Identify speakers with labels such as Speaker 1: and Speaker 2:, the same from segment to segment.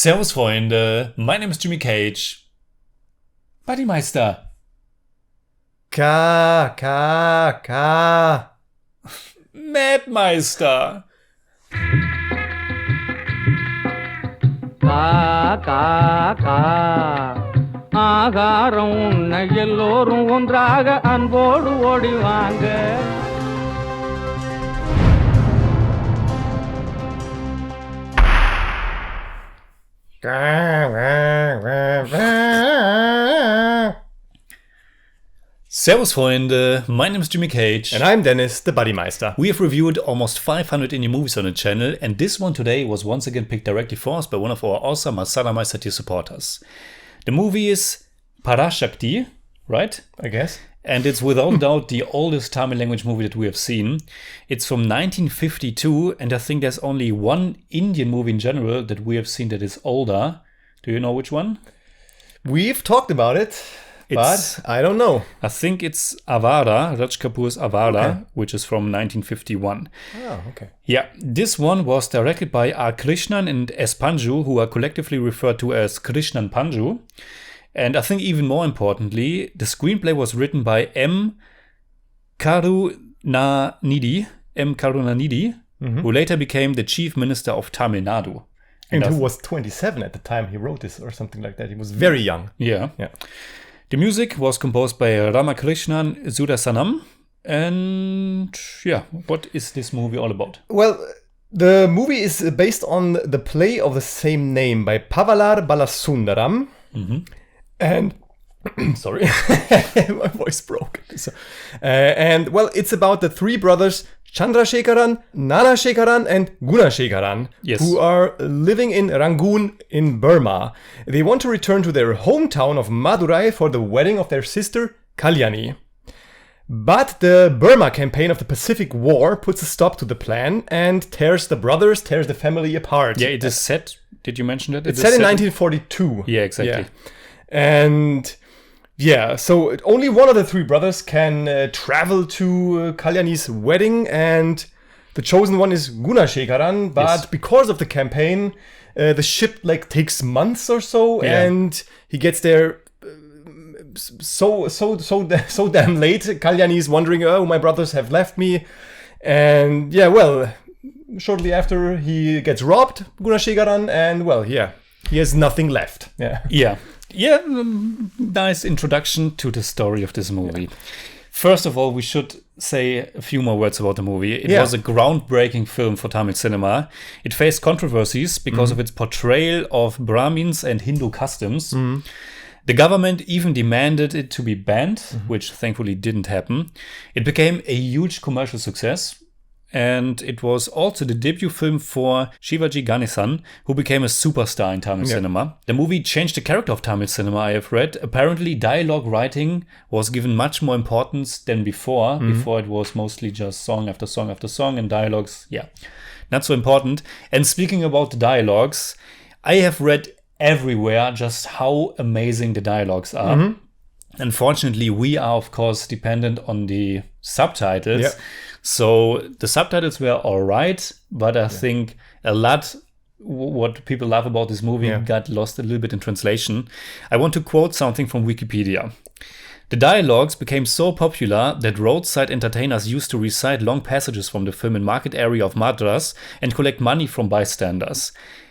Speaker 1: Servus Freunde, my name is Jimmy Cage. Buddymeister.
Speaker 2: K.
Speaker 1: Madmeister.
Speaker 3: ஆகாரம் உண்ண எல்லோரும் ஒன்றாக அன்போடு ஓடிவாங்க.
Speaker 1: Servus Freunde, my name is Jimmy Cage.
Speaker 2: And I'm Deniz, the Buddymeister.
Speaker 1: We have reviewed almost 500 indie movies on the channel, and this one today was once again picked directly for us by one of our awesome Masala tier supporters. The movie is PARASAKTHI, right?
Speaker 2: I guess.
Speaker 1: And it's without doubt the oldest Tamil language movie that we have seen. It's from 1952, and I think there's only one Indian movie in general that we have seen that is older. Do you know which one?
Speaker 2: We've talked about it, but I don't know.
Speaker 1: I think it's Avara, Raj Kapoor's Avara, which is from 1951.
Speaker 2: Oh, okay.
Speaker 1: Yeah, this one was directed by R. Krishnan and S. Panju, who are collectively referred to as Krishnan Panju. And I think even more importantly, the screenplay was written by M. Karunanidhi, who later became the chief minister of Tamil Nadu.
Speaker 2: And who was 27 at the time he wrote this or something like that. He was very young.
Speaker 1: Yeah. The music was composed by Ramakrishnan Sudasanam. And yeah, what is this movie all about?
Speaker 2: Well, the movie is based on the play of the same name by Pavalar Balasundaram. And sorry, my voice broke. And well, it's about the three brothers Chandrasekharan, Nanashekaran, and Gunashekaran, who are living in Rangoon in Burma. They want to return to their hometown of Madurai for the wedding of their sister Kalyani. But the Burma campaign of the Pacific War puts a stop to the plan and tears the family apart.
Speaker 1: Yeah, it is set. Did you mention that?
Speaker 2: It's set in 1942.
Speaker 1: Yeah, exactly.
Speaker 2: Yeah. And yeah, so only one of the three brothers can travel to Kalyani's wedding, and the chosen one is Gunashekaran. But because of the campaign, the ship takes months or so, and he gets there so damn late. Kalyani is wondering, oh, my brothers have left me, and shortly after he gets robbed, Gunashekaran, and he has nothing left.
Speaker 1: Yeah, nice introduction to the story of this movie. Yeah. First of all, we should say a few more words about the movie. It was a groundbreaking film for Tamil cinema. It faced controversies because of its portrayal of Brahmins and Hindu customs. The government even demanded it to be banned, which thankfully didn't happen. It became a huge commercial success. And it was also the debut film for Shivaji Ganesan, who became a superstar in Tamil cinema. The movie changed the character of Tamil cinema, I have read. Apparently, dialogue writing was given much more importance than before. Before, it was mostly just song after song after song, and dialogues, not so important. And speaking about the dialogues, I have read everywhere just how amazing the dialogues are. Unfortunately, we are, of course, dependent on the subtitles. So the subtitles were all right, but I think a lot what people love about this movie got lost a little bit in translation. I want to quote something from Wikipedia. The dialogues became so popular that roadside entertainers used to recite long passages from the film in market area of Madras and collect money from bystanders.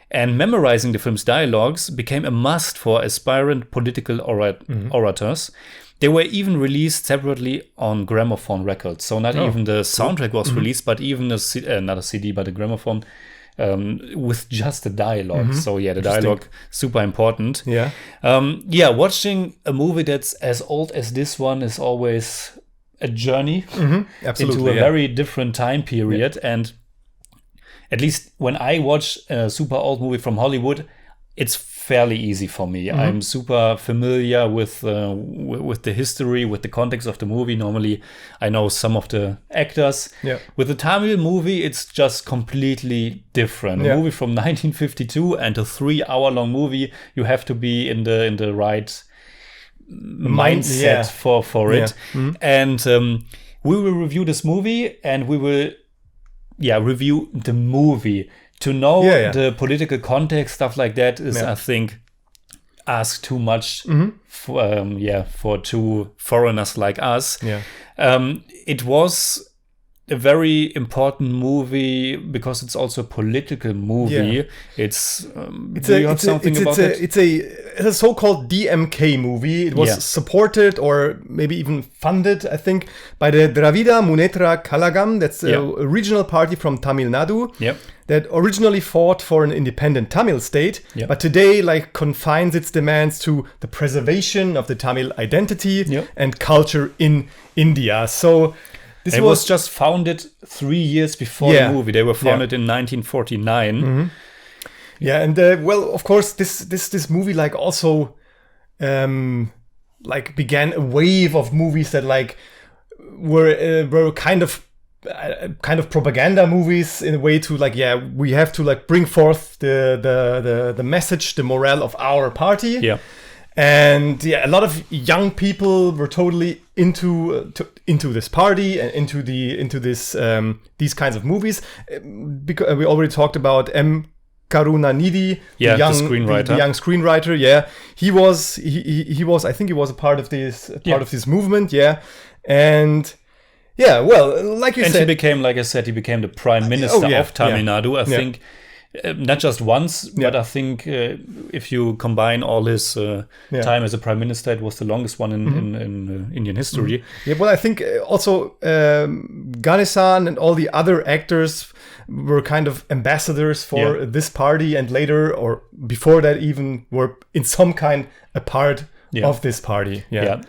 Speaker 1: And memorizing the film's dialogues became a must for aspirant political orators. They were even released separately on gramophone records. So not even the soundtrack was released, but even not a CD, but a gramophone with just the dialogue. So the dialogue, super important. Watching a movie that's as old as this one is always a journey into a very different time period. And at least when I watch a super old movie from Hollywood, it's fairly easy for me. I'm super familiar with the history, with the context of the movie. Normally, I know some of the actors. With the Tamil movie, it's just completely different. A movie from 1952 and a 3-hour-long movie, you have to be in the right mindset for it. And we will review this movie, and we will review the movie. to know the political context, stuff like that is, I think, ask too much for two foreigners like us. It was a very important movie because it's also a political movie. It's a so-called DMK movie. It was supported or maybe even funded, I think, by the Dravida Munnetra Kalagam. That's a regional party from Tamil Nadu that originally fought for an independent Tamil state, but today confines its demands to the preservation of the Tamil identity and culture in India. So it was just founded 3 years before the movie. They were founded in 1949. Yeah, and of course, this movie also began a wave of movies that were kind of propaganda movies in a way to we have to bring forth the message, the morale of our party. Yeah. And a lot of young people were totally into this party and into these kinds of movies. Because we already talked about Karunanidhi, the young screenwriter. Yeah, he was. I think he was a part of this this movement. Yeah, and like you said, he became, like I said, the prime minister of Tamil Nadu. I think. Not just once, but I think if you combine all his time as a prime minister, it was the longest one in Indian history. Yeah, well, I think also Ganesan and all the other actors were kind of ambassadors for this party, and later or before that even were in some kind a part of this party. Yeah.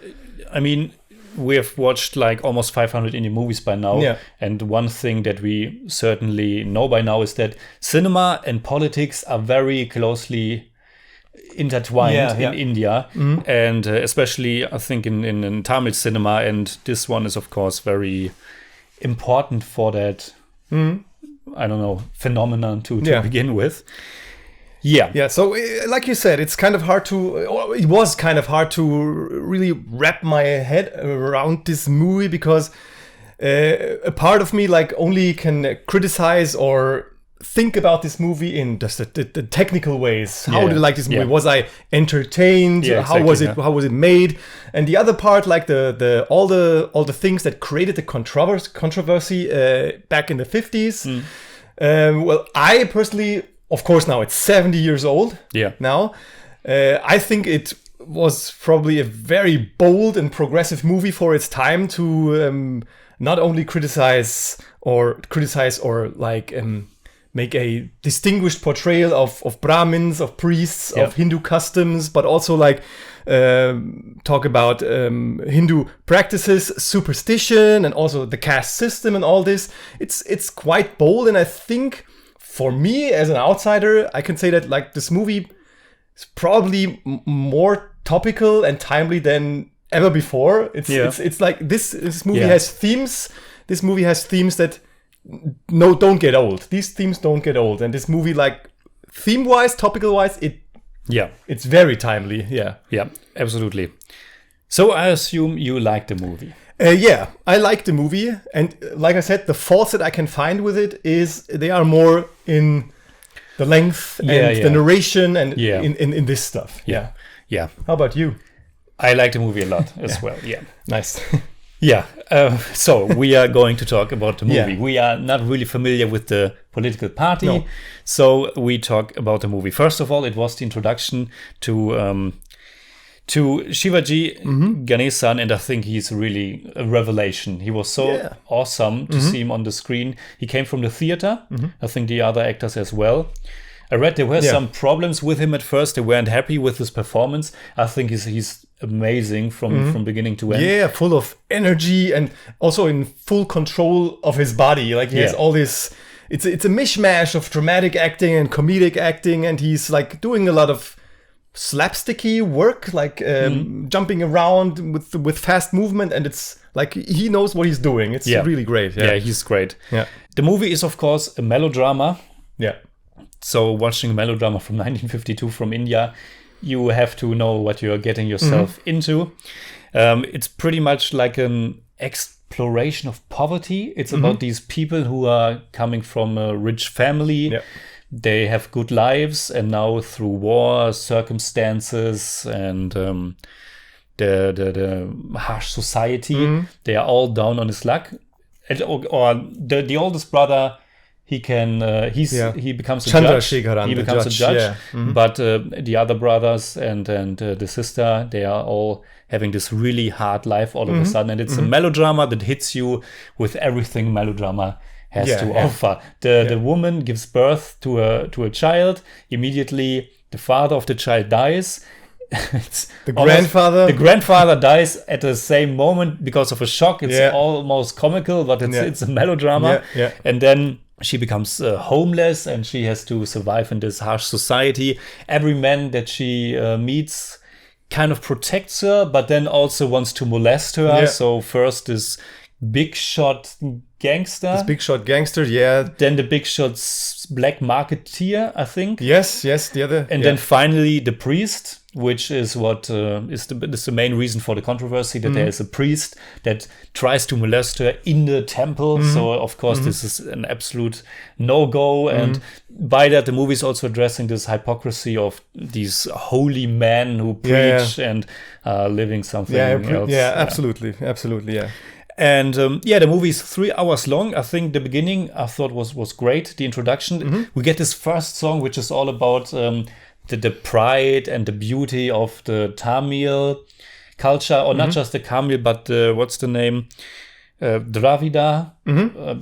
Speaker 1: I mean, we have watched almost 500 Indian movies by now. And one thing that we certainly know by now is that cinema and politics are very closely intertwined in India. And especially, I think, in Tamil cinema. And this one is, of course, very important for that, phenomenon to begin with. Yeah. So, like you said, it was kind of hard to really wrap my head around this movie because a part of me only can criticize or think about this movie in just the technical ways. How did I like this movie? Was I entertained? How was it made? And the other part, all the things that created the controversy back in the 50s. I personally. Of course, now it's 70 years old. Yeah. Now, I think it was probably a very bold and progressive movie for its time to not only criticize or make a distinguished portrayal of Brahmins, of priests, of Hindu customs, but also talk about Hindu practices, superstition, and also the caste system and all this. It's quite bold, and I think. For me, as an outsider, I can say that this movie is probably more topical and timely than ever before. It's like this movie has themes. This movie has themes that don't get old. These themes don't get old, and this movie, theme-wise, topical-wise, it's very timely. Yeah, absolutely. So I assume you like the movie. I like the movie, and like I said, the faults that I can find with it is they are more in the length and the narration and in this stuff. Yeah. How about you? I like the movie a lot as well. Yeah, nice. So we are going to talk about the movie. We are not really familiar with the political party, so we talk about the movie. First of all, it was the introduction to Shivaji Ganesan, and I think he's really a revelation. He was so awesome to see him on the screen. He came from the theater. I think the other actors as well. I read there were some problems with him at first. They weren't happy with his performance. I think he's amazing from beginning to end. Yeah, full of energy and also in full control of his body. He has all this. It's a mishmash of dramatic acting and comedic acting, and he's doing a lot of slapsticky work, jumping around with fast movement, and it's he knows what he's doing. It's really great. Yeah, he's great. Yeah, the movie is, of course, a melodrama. Yeah. So watching a melodrama from 1952 from India, you have to know what you're getting yourself into. It's pretty much like an exploration of poverty. It's about these people who are coming from a rich family, they have good lives, and now through war, circumstances, and the harsh society, they are all down on his luck. Or the oldest brother, he becomes a judge. He becomes a judge.
Speaker 2: Yeah.
Speaker 1: But the other brothers and the sister, they are all having this really hard life all of a sudden, and it's a melodrama that hits you with everything melodrama has to offer. The woman gives birth to a child. Immediately, the father of the child dies.
Speaker 2: The grandfather
Speaker 1: dies at the same moment because of a shock. It's almost comical, but it's a melodrama. And then she becomes homeless, and she has to survive in this harsh society. Every man that she meets kind of protects her, but then also wants to molest her. So first this big shot gangster. Then the big shot's black marketeer, I think.
Speaker 2: Yes, the other.
Speaker 1: And then finally the priest, which is what is the main reason for the controversy, that there is a priest that tries to molest her in the temple. So of course this is an absolute no-go. And by that, the movie is also addressing this hypocrisy of these holy men who preach and living something else.
Speaker 2: Absolutely.
Speaker 1: And the movie is 3 hours long. I think the beginning I thought was great. The introduction. We get this first song, which is all about the pride and the beauty of the Tamil culture, or not just the Tamil, but what's the name? Dravida.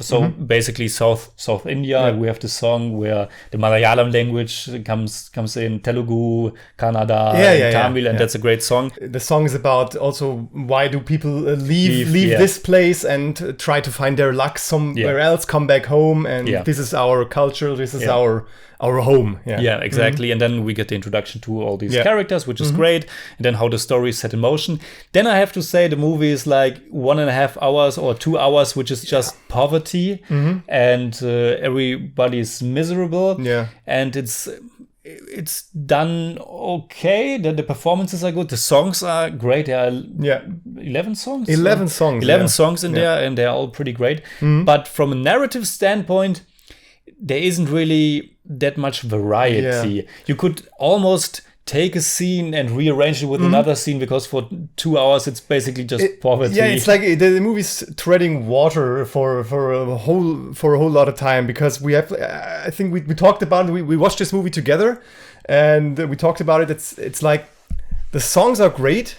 Speaker 1: So basically South India. We have the song where the Malayalam language comes in, Telugu, Kannada, Tamil, and that's a great song.
Speaker 2: The song is about also why do people leave this place and try to find their luck somewhere else, come back home, and this is our culture, this is our home.
Speaker 1: Yeah, exactly. And then we get the introduction to all these characters, which is great. And then how the story is set in motion. Then I have to say the movie is like 1.5 hours or 2 hours, which is just poverty, and everybody is miserable. And it's done okay. The performances are good. The songs are great. There are 11 songs.
Speaker 2: 11 songs.
Speaker 1: 11 songs in there, and they're all pretty great. But from a narrative standpoint, there isn't really that much variety. You could almost take a scene and rearrange it with another scene, because for 2 hours it's basically just poverty.
Speaker 2: Yeah, it's like the movie's treading water for a whole lot of time, because we have. I think we talked about it. We watched this movie together, and we talked about it. It's like the songs are great,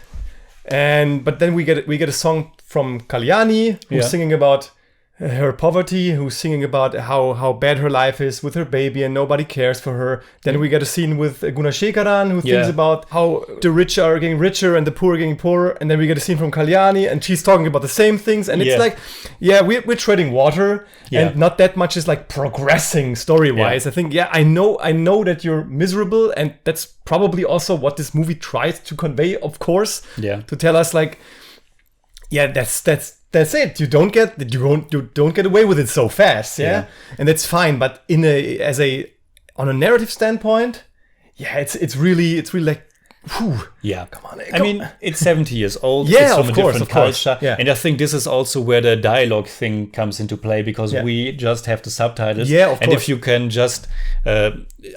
Speaker 2: but then we get a song from Kalyani who's singing about her poverty, who's singing about how bad her life is with her baby and nobody cares for her. Then we get a scene with Gunashekaran, who thinks about how the rich are getting richer and the poor are getting poorer. And then we get a scene from Kalyani, and she's talking about the same things. And it's like, we're treading water, and not that much is like progressing story-wise. I think, I know that you're miserable, and that's probably also what this movie tries to convey, of course. To tell us like, that's it. You don't get away with it so fast, and that's fine. But on a narrative standpoint, it's really like, whew, come on.
Speaker 1: I mean, it's 70 years old. It's from a different culture, and I think this is also where the dialogue thing comes into play, because we just have the subtitles, and if you can just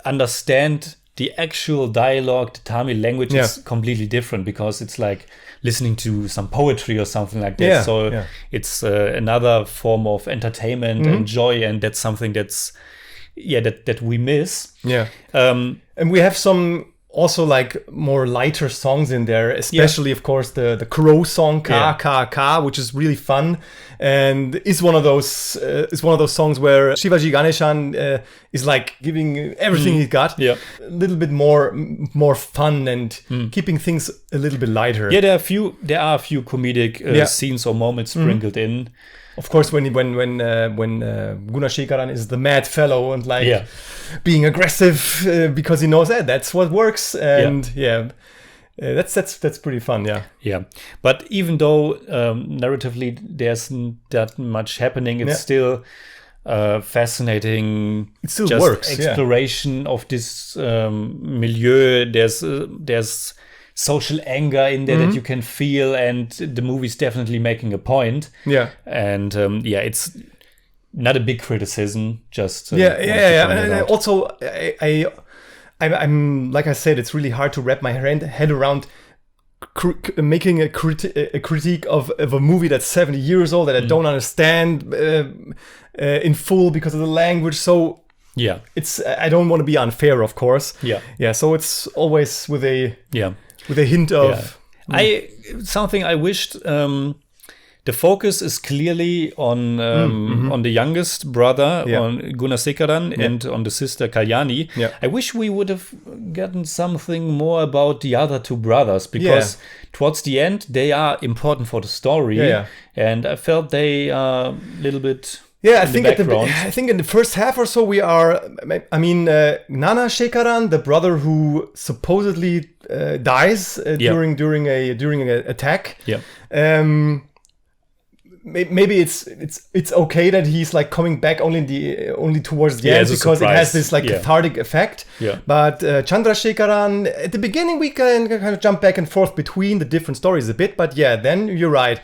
Speaker 1: understand the actual dialogue, the Tamil language is completely different, because it's like listening to some poetry or something like that. It's another form of entertainment and joy, and that's something that's that we miss.
Speaker 2: And we have some also like more lighter songs in there, especially of course the crow song Ka, which is really fun, and is one of those songs where Shivaji Ganesan is like giving everything he's got, a little bit more fun and keeping things a little bit lighter.
Speaker 1: There are a few comedic scenes or moments sprinkled in.
Speaker 2: Of course, when Gunashekaran is the mad fellow and like being aggressive because he knows that's what works, and that's pretty fun.
Speaker 1: But even though narratively there's not that much happening, it's still fascinating.
Speaker 2: It still works.
Speaker 1: Exploration of this milieu. There's social anger in there that you can feel, and the movie's definitely making a point. And it's not a big criticism, just
Speaker 2: And also, I'm like I said, it's really hard to wrap my head around making a critique of a movie that's 70 years old that I don't understand in full because of the language. So it's I don't want to be unfair, of course. So it's always with a hint of
Speaker 1: something I wished. The focus is clearly on the youngest brother, on Gunasekaran, and on the sister Kalyani. I wish we would have gotten something more about the other two brothers, because towards the end they are important for the story, and I felt they are a little bit. I think in the first half or so we are. I mean, Nana Shekaran, the brother who supposedly dies during an attack. Maybe it's okay that he's like coming back only towards the end, because it has this like cathartic effect. But Chandrasekharan, at the beginning we can kind of jump back and forth between the different stories a bit. But then you're right,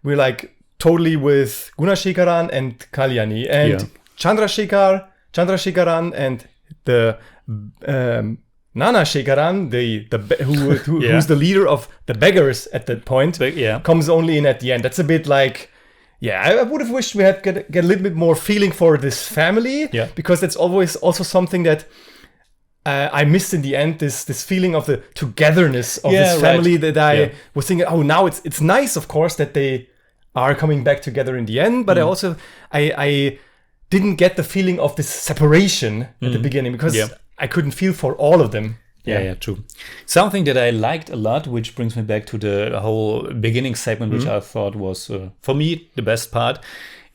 Speaker 1: we're like totally with Gunasekaran and Kalyani, and Chandrasekharan and the Nana Shekaran, who's the leader of the beggars at that point, comes only in at the end. That's a bit like, I would have wished we had get a little bit more feeling for this family, because that's always also something that I missed in the end. This feeling of the togetherness of this family that I was thinking. Oh, now it's nice, of course, that they are coming back together in the end. But I didn't get the feeling of this separation at the beginning, because I couldn't feel for all of them. True. Something that I liked a lot, which brings me back to the whole beginning segment, which I thought was, for me, the best part,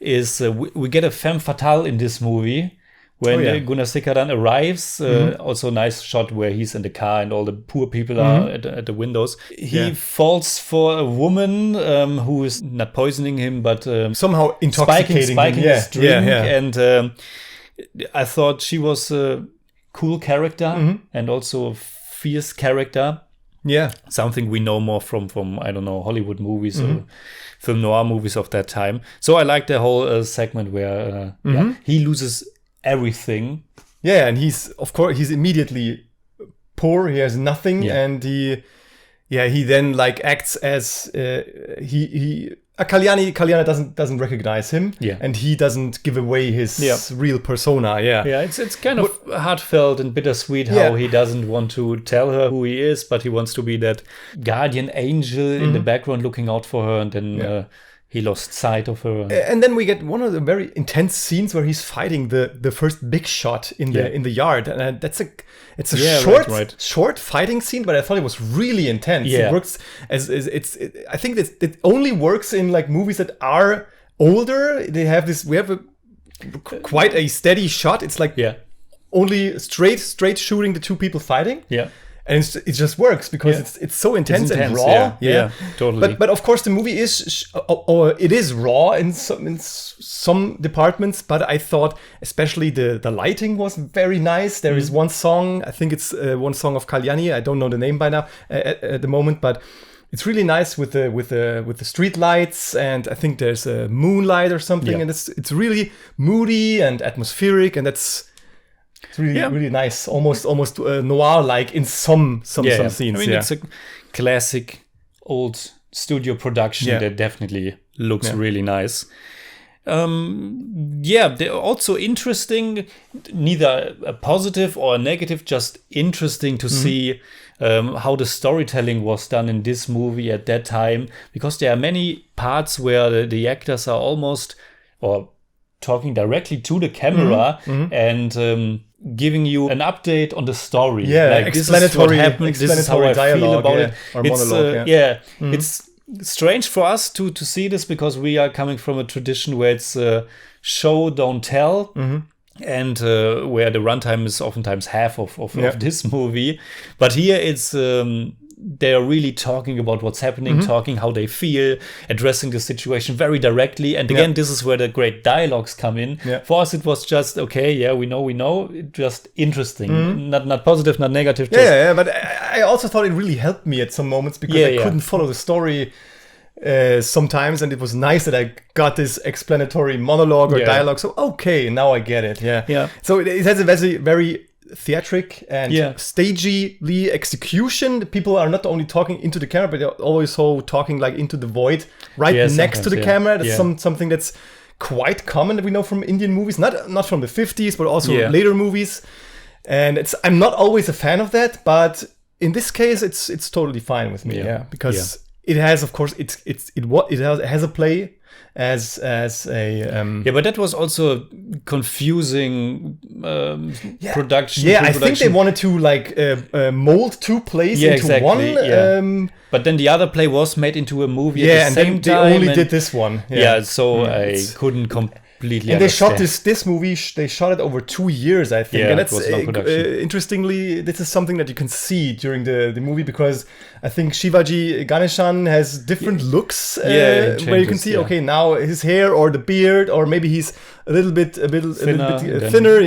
Speaker 1: is we get a femme fatale in this movie. When Gunasekaran arrives, also a nice shot where he's in the car and all the poor people are at the windows. He falls for a woman who is not poisoning him, but
Speaker 2: somehow intoxicating
Speaker 1: spiking his drink. And I thought she was a cool character and also a fierce character. Something we know more from I don't know, Hollywood movies or film noir movies of that time. So I like the whole segment where he loses everything.
Speaker 2: And he's immediately poor. He has nothing, and he then like acts as Kalyani doesn't recognize him, and he doesn't give away his real persona.
Speaker 1: It's kind of heartfelt and bittersweet how he doesn't want to tell her who he is, but he wants to be that guardian angel in the background looking out for her, and then he lost sight of her.
Speaker 2: And then we get one of the very intense scenes where he's fighting the first big shot in the yard, and it's a short fighting scene, but I thought it was really intense. It works I think it only works in like movies that are older. We have quite a steady shot. It's like only straight shooting the two people fighting. And it just works because it's so intense and raw.
Speaker 1: Totally.
Speaker 2: But of course the movie is raw in some departments. But I thought especially the lighting was very nice. There is one song, I think it's one song of Kalyani. I don't know the name by now at the moment, but it's really nice with the street lights, and I think there's a moonlight or something, and it's really moody and atmospheric, and it's really nice, almost noir-like in some scenes.
Speaker 1: I mean, it's a classic old studio production that definitely looks really nice. They're also interesting, neither a positive or a negative, just interesting to see how the storytelling was done in this movie at that time, because there are many parts where the actors are almost talking directly to the camera and giving you an update on the story.
Speaker 2: Like,
Speaker 1: this is what happened, this is how I feel about it.
Speaker 2: Or monologue,
Speaker 1: it's strange for us to see this, because we are coming from a tradition where it's show, don't tell. And where the runtime is oftentimes half of this movie. But here it's they're really talking about what's happening, talking how they feel, addressing the situation very directly. And again, this is where the great dialogues come in. For us, it was just, we know, just interesting. Not positive, not negative.
Speaker 2: But I also thought it really helped me at some moments, because I couldn't follow the story sometimes, and it was nice that I got this explanatory monologue or dialogue. So okay, now I get it. Yeah. So it has a very theatric and stagey execution. People are not only talking into the camera, but they're always talking like into the void next to the camera. That's something that's quite common that we know from Indian movies, not from the 50s, but also later movies. And I'm not always a fan of that, but in this case, it's totally fine with me. Because it has, of course, it has a play as a
Speaker 1: but that was also confusing production.
Speaker 2: I think they wanted to like mold two plays into one.
Speaker 1: But then the other play was made into a movie at the same time.
Speaker 2: They only did this one.
Speaker 1: So I couldn't completely
Speaker 2: and they shot this movie, they shot it over 2 years, I think. And that's interestingly, this is something that you can see during the movie, because I think Shivaji Ganesan has different looks where you can see, okay, now his hair or the beard, or maybe he's a little bit thinner.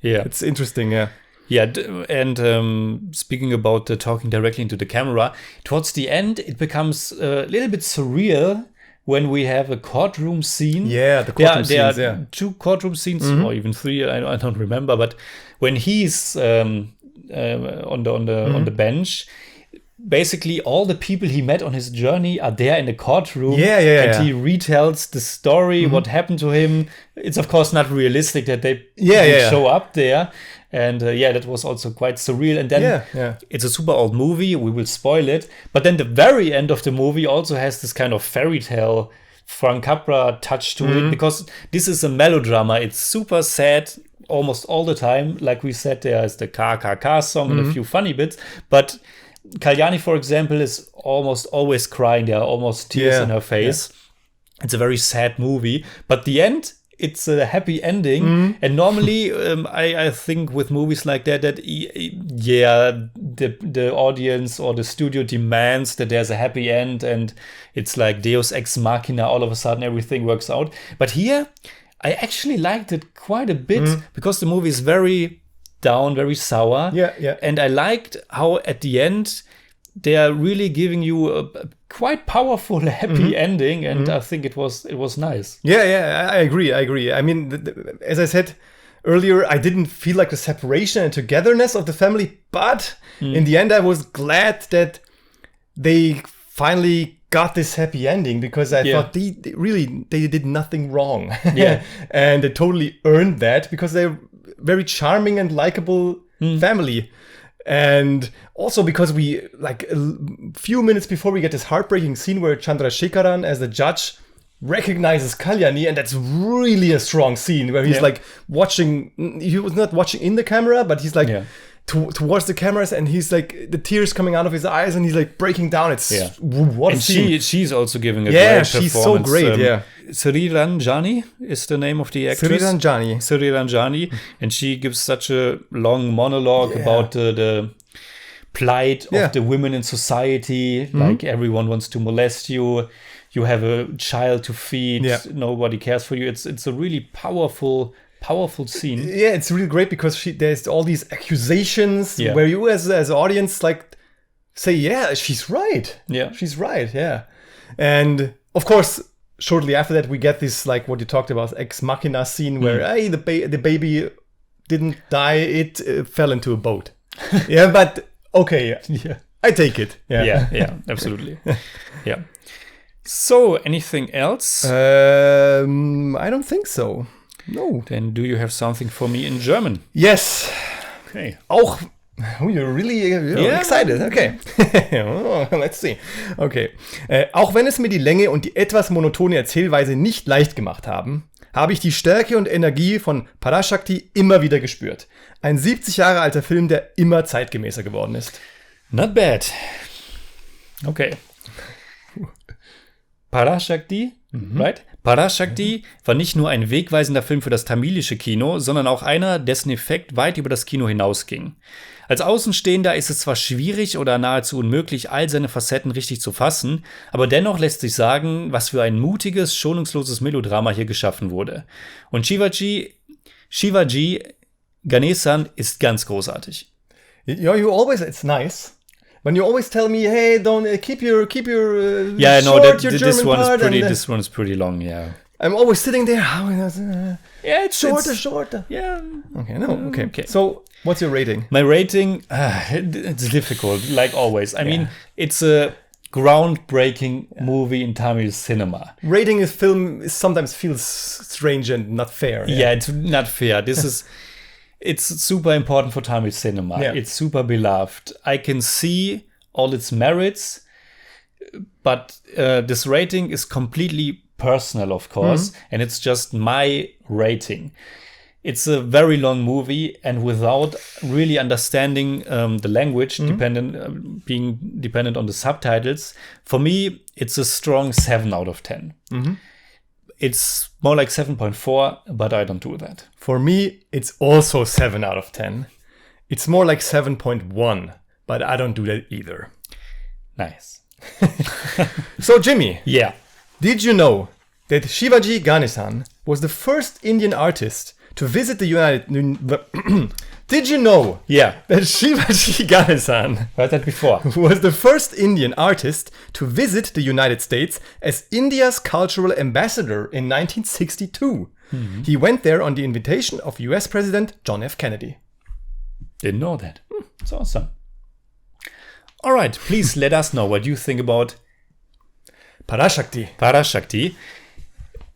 Speaker 2: It's interesting,
Speaker 1: and speaking about talking directly into the camera, towards the end, it becomes a little bit surreal when we have a courtroom scene.
Speaker 2: The courtroom scenes,
Speaker 1: there are 2 courtroom scenes, or even 3, I don't remember. But when he's on the bench, basically all the people he met on his journey are there in the courtroom. And he retells the story, what happened to him. It's of course not realistic that they show up there. And that was also quite surreal. And then it's a super old movie. We will spoil it. But then the very end of the movie also has this kind of fairy tale Frank Capra touch to it, because this is a melodrama. It's super sad almost all the time. Like we said, there is the Ka song and a few funny bits. But Kalyani, for example, is almost always crying. There are almost tears in her face. It's a very sad movie. But the end, it's a happy ending. And normally, I think with movies like that the audience or the studio demands that there's a happy end, and it's like Deus Ex Machina, all of a sudden everything works out. But here, I actually liked it quite a bit, because the movie is very down, very sour. And I liked how at the end, they are really giving you a quite powerful, happy ending, and I think it was nice.
Speaker 2: I agree. I mean, as I said earlier, I didn't feel like the separation and togetherness of the family, but in the end, I was glad that they finally got this happy ending, because I thought they did nothing wrong. And they totally earned that, because they're very charming and likable family. And also because we, like a few minutes before, we get this heartbreaking scene where Chandrasekharan, as the judge, recognizes Kalyani, and that's really a strong scene where he's like watching. He was not watching in the camera, but he's like towards the cameras, and he's like the tears coming out of his eyes, and he's like breaking down. It's what a scene.
Speaker 1: She's also giving a great performance. She's so great. Sri Ranjani is the name of the actress. Sri Ranjani, and she gives such a long monologue about the plight of the women in society. Like, everyone wants to molest you. You have a child to feed. Nobody cares for you. It's a really powerful scene.
Speaker 2: Yeah, it's really great, because there's all these accusations where you as an audience like say, she's right. She's right. And of course, shortly after that, we get this, like what you talked about, ex machina scene where the baby didn't die, it fell into a boat. But okay, I take it.
Speaker 1: Absolutely. So, anything else?
Speaker 2: I don't think so. No.
Speaker 1: Then do you have something for me in German?
Speaker 2: Yes.
Speaker 1: Okay.
Speaker 2: Auch. Oh, you're really excited. Okay. Let's see. Okay. Auch wenn es mir die Länge und die etwas monotone Erzählweise nicht leicht gemacht haben, habe ich die Stärke und Energie von Parasakthi immer wieder gespürt. Ein 70 Jahre alter Film, der immer zeitgemäßer geworden ist.
Speaker 1: Not bad. Okay. Parasakthi, right? Parasakthi war nicht nur ein wegweisender Film für das tamilische Kino, sondern auch einer, dessen Effekt weit über das Kino hinausging. Als Außenstehender ist es zwar schwierig oder nahezu unmöglich, all seine Facetten richtig zu fassen, aber dennoch lässt sich sagen, was für ein mutiges, schonungsloses Melodrama hier geschaffen wurde. Und Shivaji Ganesan ist ganz großartig.
Speaker 2: It's nice. When you always tell me, hey, don't keep your
Speaker 1: Yeah, no,
Speaker 2: short, your German
Speaker 1: this one
Speaker 2: part,
Speaker 1: is pretty.
Speaker 2: and,
Speaker 1: This one is pretty long. Yeah.
Speaker 2: I'm always sitting there.
Speaker 1: Yeah, it's
Speaker 2: shorter.
Speaker 1: Yeah.
Speaker 2: Okay. So, what's your rating?
Speaker 1: My rating, it's difficult, like always. I mean, it's a groundbreaking movie in Tamil cinema.
Speaker 2: Rating a film sometimes feels strange and not fair.
Speaker 1: Yeah, it's not fair. It's super important for Tamil cinema.
Speaker 2: Yeah.
Speaker 1: It's super beloved. I can see all its merits, but this rating is completely personal, of course, and it's just my rating. It's a very long movie, and without really understanding the language, being dependent on the subtitles, for me, it's a strong 7 out of 10. It's more like 7.4, but I don't do that.
Speaker 2: For me, it's also 7 out of 10. It's more like 7.1, but I don't do that either.
Speaker 1: Nice.
Speaker 2: So, Jimmy.
Speaker 1: Yeah.
Speaker 2: Did you know that Shivaji Ganesan was the first Indian artist to visit the United... Did you know that Shivaji Ganesan
Speaker 1: Heard that before.
Speaker 2: was the first Indian artist to visit the United States as India's cultural ambassador in 1962? He went there on the invitation of US President John F. Kennedy.
Speaker 1: Didn't know that. It's awesome. All right, please let us know what you think about
Speaker 2: PARASAKTHI.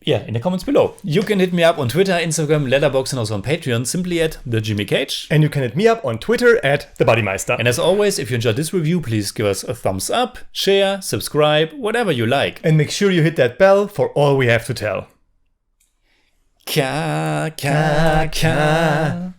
Speaker 1: Yeah, in the comments below. You can hit me up on Twitter, Instagram, Letterboxd, and also on Patreon, simply at the Jimmy Cage.
Speaker 2: And you can hit me up on Twitter at the Buddymeister.
Speaker 1: And as always, if you enjoyed this review, please give us a thumbs up, share, subscribe, whatever you like.
Speaker 2: And make sure you hit that bell for all we have to tell.
Speaker 1: Ka, ka, ka.